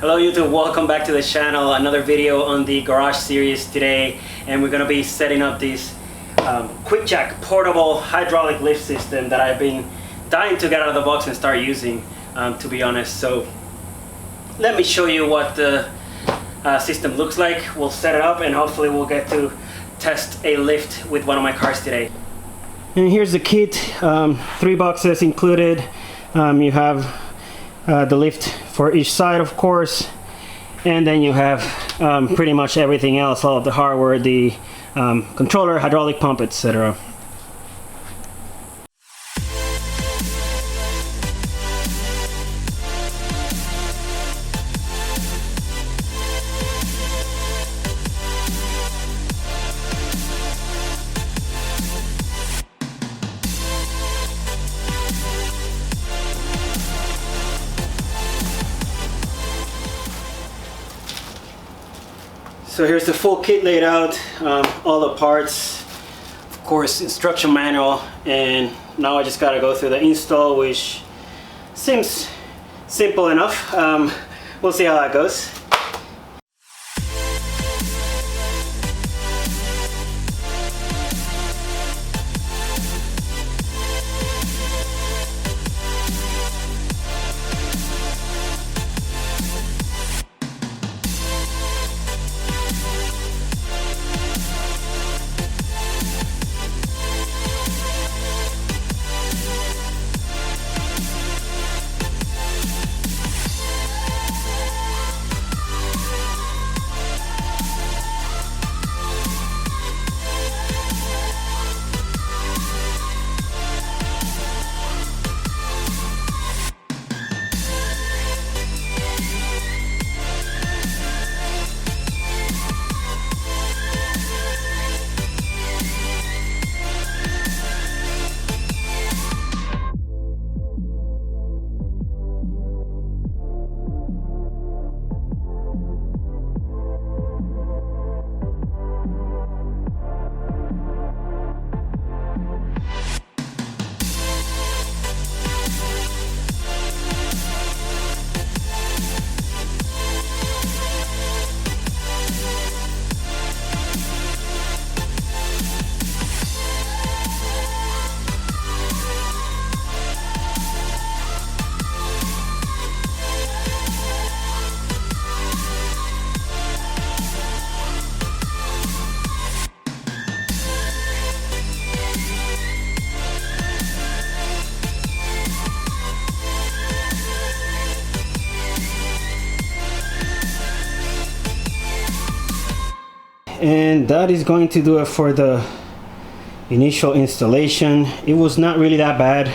Hello YouTube, welcome back to the channel. Another video on the garage series today, and we're gonna be setting up this QuickJack portable hydraulic lift system that I've been dying to get out of the box and start using, to be honest. So let me show you what the system looks like. We'll set it up and hopefully we'll get to test a lift with one of my cars today. And here's the kit, 3 boxes included. You have the lift for each side, of course, and then you have pretty much everything else, all of the hardware, the controller, hydraulic pump, etc. So here's the full kit laid out, all the parts, of course instruction manual, and now I just gotta go through the install, which seems simple enough. We'll see how that goes. And that is going to do it for the initial installation. It was not really that bad.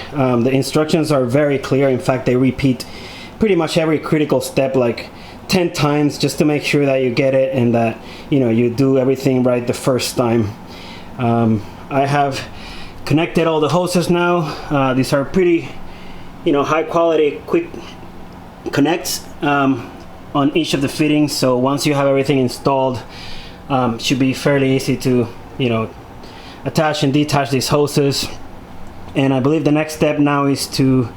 The instructions are very clear. In fact, they repeat pretty much every critical step like 10 times just to make sure that you get it and that you do everything right the first time. I have connected all the hoses now. These are pretty high quality quick connects on each of the fittings, so once you have everything installed, should be fairly easy to attach and detach these hoses. And I believe the next step now is to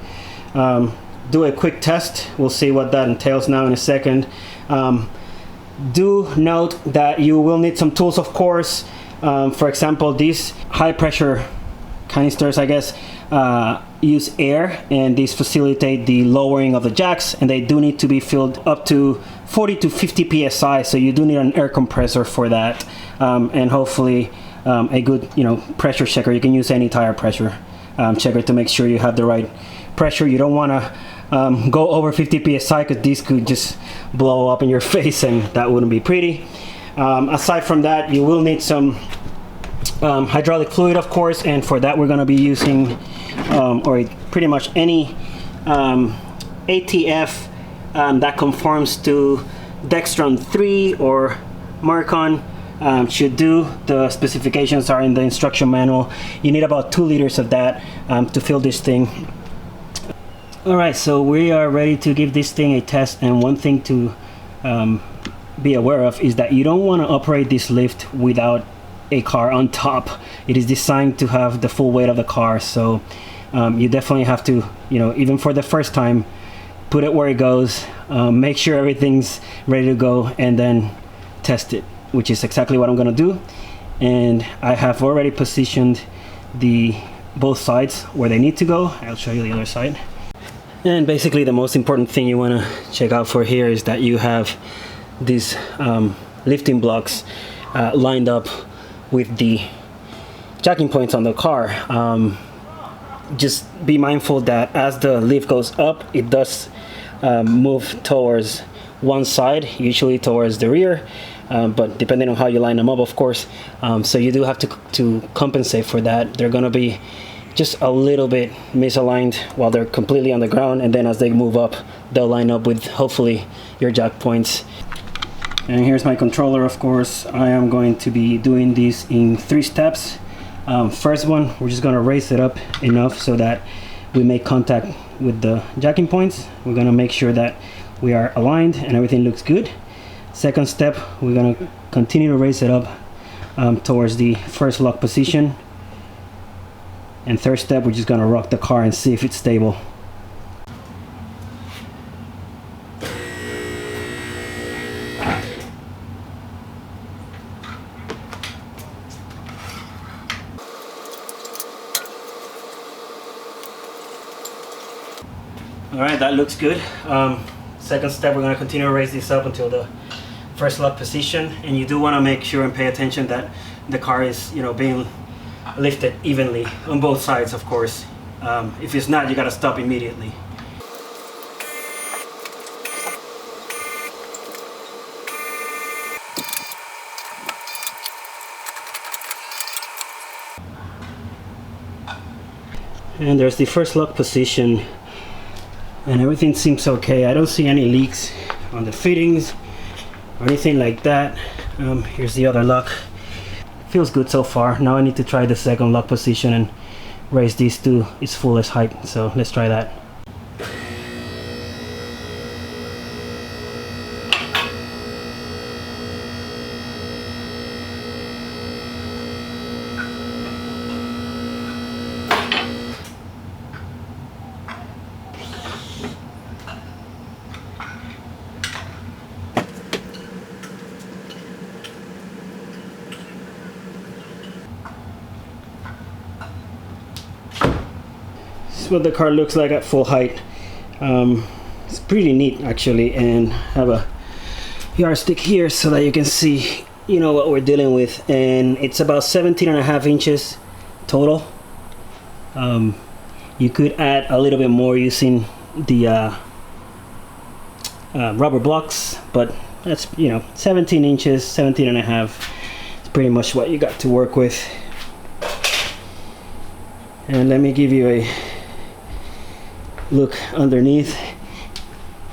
do a quick test. We'll see what that entails now in a second. Do note that you will need some tools, of course. For example, these high pressure canisters, I guess, use air, and these facilitate the lowering of the jacks, and they do need to be filled up to 40 to 50 psi, so you do need an air compressor for that, and hopefully a good pressure checker. You can use any tire pressure checker to make sure you have the right pressure. You don't want to go over 50 psi because these could just blow up in your face, and that wouldn't be pretty. Aside from that, you will need some hydraulic fluid, of course, and for that we're going to be using or pretty much any ATF that conforms to Dextron 3 or Marcon should do. The specifications are in the instruction manual. You need about 2 liters of that to fill this thing. Alright, so we are ready to give this thing a test, and one thing to be aware of is that you don't want to operate this lift without a car on top. It is designed to have the full weight of the car, so you definitely have to, even for the first time, put it where it goes, make sure everything's ready to go, and then test it, which is exactly what I'm gonna do. And I have already positioned both sides where they need to go. I'll show you the other side. And basically the most important thing you want to check out for here is that you have these lifting blocks lined up with the jacking points on the car. Just be mindful that as the lift goes up, it does move towards one side, usually towards the rear, but depending on how you line them up, of course. So you do have to compensate for that. They're gonna be just a little bit misaligned while they're completely on the ground, and then as they move up, they'll line up with hopefully your jack points. And here's my controller, of course. I am going to be doing these in 3 steps. First one, we're just gonna raise it up enough so that we make contact with the jacking points. We're gonna make sure that we are aligned and everything looks good. Second step, we're gonna continue to raise it up towards the first lock position. And third step, we're just gonna rock the car and see if it's stable. All right, that looks good. Second step, we're gonna continue to raise this up until the first lock position. And you do wanna make sure and pay attention that the car is, being lifted evenly on both sides, of course. If it's not, you gotta stop immediately. And there's the first lock position, and everything seems okay. I don't see any leaks on the fittings or anything like that. Here's the other lock. Feels good so far. Now I need to try the second lock position and raise these to its fullest height. So let's try that. What the car looks like at full height. It's pretty neat actually, and have a yardstick here so that you can see what we're dealing with, and it's about 17.5 inches total. You could add a little bit more using the rubber blocks, but that's 17 inches, 17.5. It's pretty much what you got to work with. And let me give you a look underneath.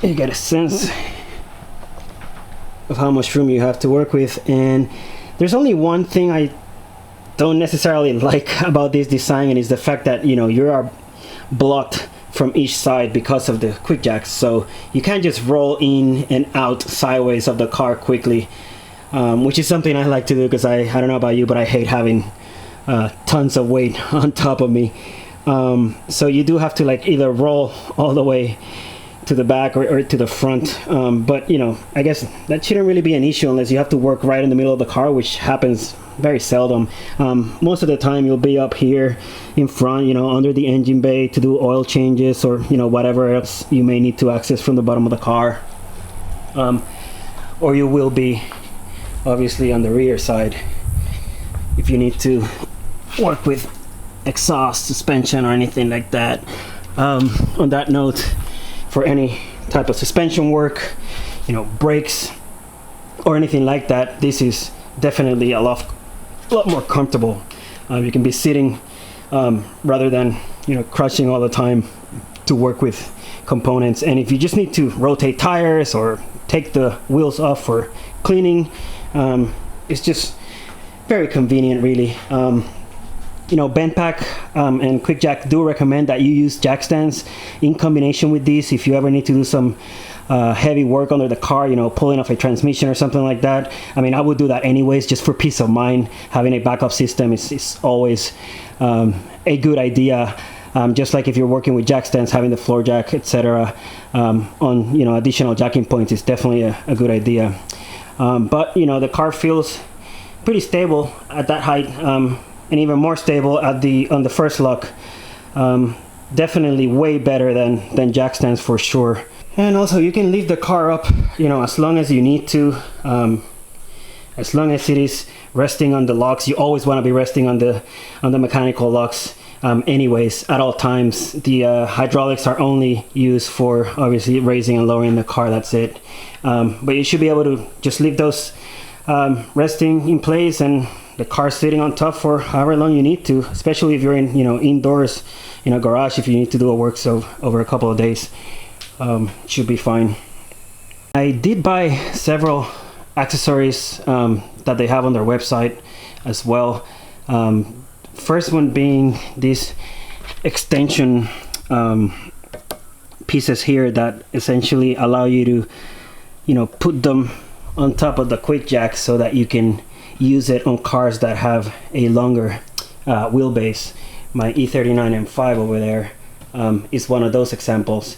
You get a sense of how much room you have to work with. And there's only one thing I don't necessarily like about this design, and is the fact that you are blocked from each side because of the QuickJack. So you can't just roll in and out sideways of the car quickly, which is something I like to do because I don't know about you, but I hate having tons of weight on top of me. So you do have to either roll all the way to the back or to the front, but I guess that shouldn't really be an issue unless you have to work right in the middle of the car, which happens very seldom. Most of the time you'll be up here in front, under the engine bay to do oil changes or whatever else you may need to access from the bottom of the car, or you will be obviously on the rear side if you need to work with exhaust, suspension, or anything like that. On that note, for any type of suspension work, brakes or anything like that, this is definitely a lot more comfortable. You can be sitting rather than crushing all the time to work with components. And if you just need to rotate tires or take the wheels off for cleaning, it's just very convenient, really. Bendpak and QuickJack do recommend that you use jack stands in combination with these if you ever need to do some heavy work under the car, pulling off a transmission or something like that. I mean, I would do that anyways, just for peace of mind. Having a backup system is always a good idea. just like if you're working with jack stands, having the floor jack, etc., on, you know, additional jacking points is definitely a good idea. But you know, the car feels pretty stable at that height, and even more stable at on the first lock. Definitely way better than jack stands for sure. And also, you can leave the car up, you know, as long as you need to. As long as it is resting on the locks. You always want to be resting on the mechanical locks anyways, at all times. The hydraulics are only used for obviously raising and lowering the car, that's it. But you should be able to just leave those resting in place, and the car sitting on top for however long you need to, especially if you're in, you know, indoors in a garage, if you need to do a work so over a couple of days. Should be fine. I did buy several accessories that they have on their website as well. First one being these extension pieces here that essentially allow you to, you know, put them on top of the QuickJack so that you can use it on cars that have a longer wheelbase. My E39 M5 over there is one of those examples.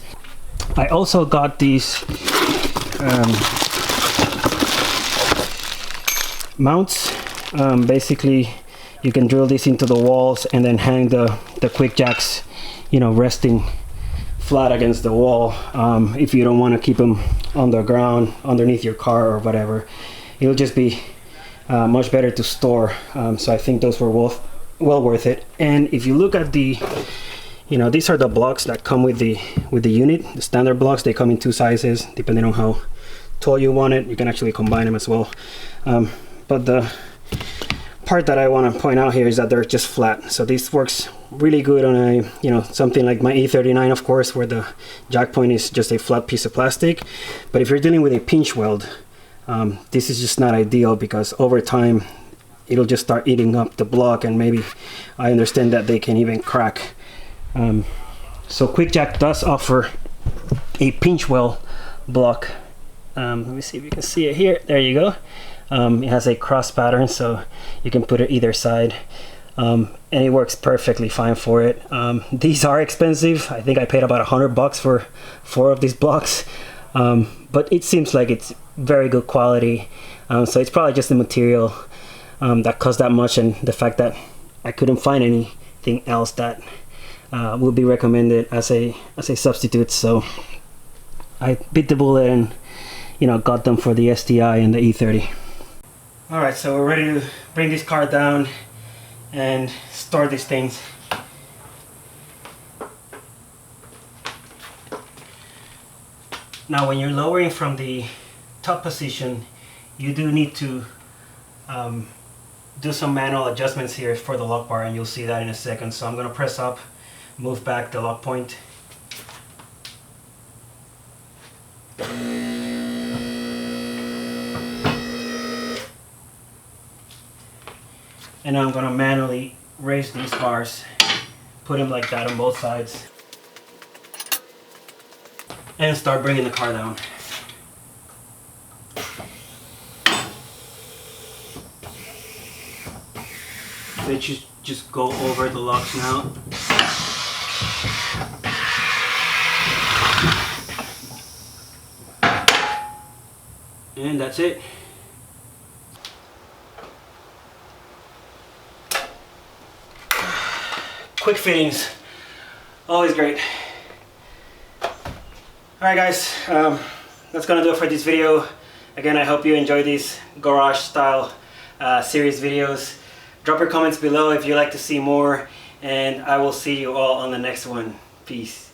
I also got these mounts. Basically, you can drill this into the walls and then hang the QuickJacks, you know, resting flat against the wall. If you don't want to keep them on the ground underneath your car or whatever, it'll just be much better to store. So I think those were well worth it. And if you look at the, you know, these are the blocks that come with the unit. The standard blocks, they come in two sizes depending on how tall you want it. You can actually combine them as well. But the part that I want to point out here is that they're just flat. So this works really good on a, you know, something like my E39, of course, where the jack point is just a flat piece of plastic. But if you're dealing with a pinch weld, this is just not ideal, because over time it'll just start eating up the block, and maybe I understand that they can even crack. So QuickJack does offer a pinch weld block. Let me see if you can see it here. There you go. It has a cross pattern, so you can put it either side, and it works perfectly fine for it. These are expensive. I think I paid about $100 for 4 of these blocks, but it seems like it's very good quality. So it's probably just the material that cost that much, and the fact that I couldn't find anything else that would be recommended as a substitute. So I bit the bullet and, you know, got them for the STI and the E30. Alright, so we're ready to bring this car down and store these things. Now when you're lowering from the top position, you do need to do some manual adjustments here for the lock bar, and you'll see that in a second. So I'm going to press up, move back the lock point. And now I'm going to manually raise these bars, put them like that on both sides, and start bringing the car down. They just go over the locks now. And that's it. Quick fittings, always great. Alright guys, that's gonna do it for this video. Again, I hope you enjoy these garage style series videos. Drop your comments below if you'd like to see more, and I will see you all on the next one. Peace.